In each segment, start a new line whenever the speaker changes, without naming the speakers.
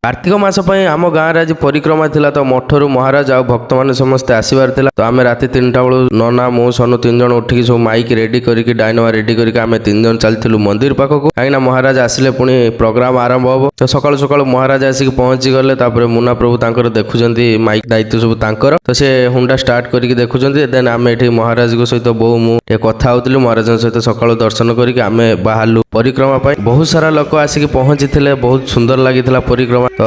कार्तिक मास आम गाँव में आज परिक्रमा थिला तो मठरू महाराज आ भक्त मैंने समस्ते आसबार थिला तो आम राति 3टा बेलू नना मु सनु 3 जन उठिक सब माइक रेडी करके डायनोमा रेडी करके आम 3 जन चलू मंदिर पाखक कहीं महाराज आसिले पुणी प्रोग्राम आरंभ हम तो सकाल सकाल महाराज आसिक पहुंची गले तापर मुना प्रभु तांकर देखुंत माइक दायित्व सब तांकर तो से हुंडा स्टार्ट करके देखुंत देन आम ये महाराज सहित बो मुझे कथा होती महाराज सहित सकाल दर्शन करके आम बाहरलु परिक्रमा बहुत सारा लोक आसिक पहुंची थे बहुत सुंदर लगी परिक्रमा तो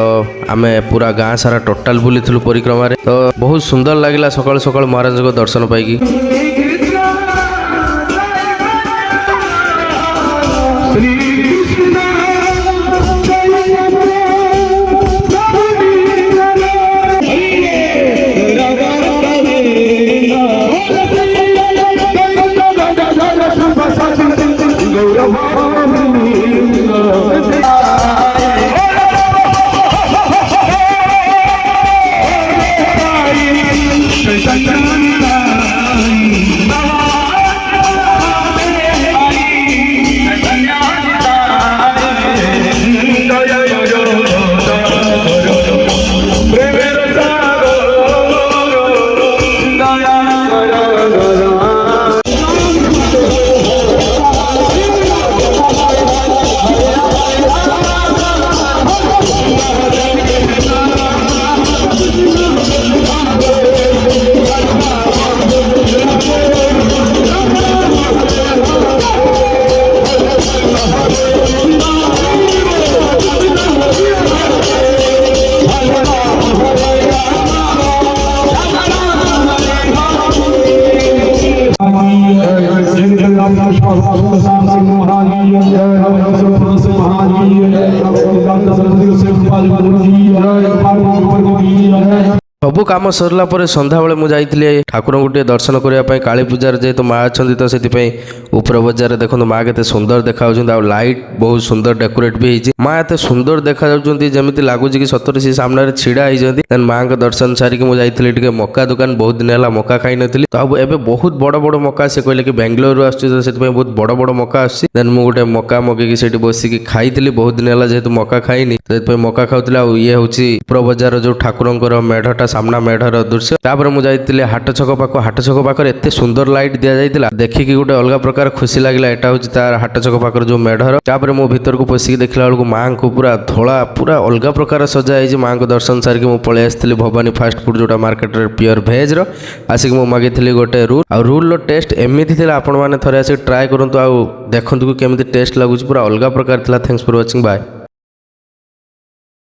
आम पूरा गाँ सारा टोटाल बुली परिक्रमा तो बहुत सुंदर लगिला सकाल सकाल महाराज को दर्शन पाई सबू कम सरला सन्ध्या बेले मुझे ठाकुर गोटे दर्शन करने काली पूजार जेहेतु माँ अच्छा तो से ऊपर बजार देखो माँ के सुंदर देखा लाइट बहुत सुंदर डेकोरेट भी होती माँ एत सुंदर देखा जमी लगुच कि सतर सी सामने छिड़ा होती माँ का दर्शन सारिक मुझे मक्का दुकान बहुत दिन है मक्का खाई नी तो अब एवं बहुत बड़ बड़ मक्का से कहले कि बेंगलोर आसुँच बहुत बड़ बड़ मक्का आसुँच मुझे मक्का मगेकी बसिक खाई बहुत दिन है जेहेतु मक्का खाईनी तो मक्का खाऊला ये हूँ ऊपर बजार जो ठाकुर मेढ़टा सामना मेढ़र दृश्य तापर मुझे हाट छक पाखे एत सुंदर लाइट दि जाता देखिकी गोटे अलग प्रकार खुशी लगे यहाँ हूँ तार हाट छक पाखे जो मेढ़र तापर मो भीतर को पशिक देखला बेलू माँ को पूरा धला पूरा अलग प्रकार सजाई माँ को दर्शन सारिक मुझे पलि आसी भवानी फास्ट फूड जोटा मार्केट प्योर भेज आसिक मुझे मागिली गोटे रूल आ रूल टेस्ट एमती थी आपण मैंने थे आसिक ट्राए करूँ देखु केमी टेस्ट लगुच पूरा अलग प्रकार थैंक्स फॉर वाचिंग बाय।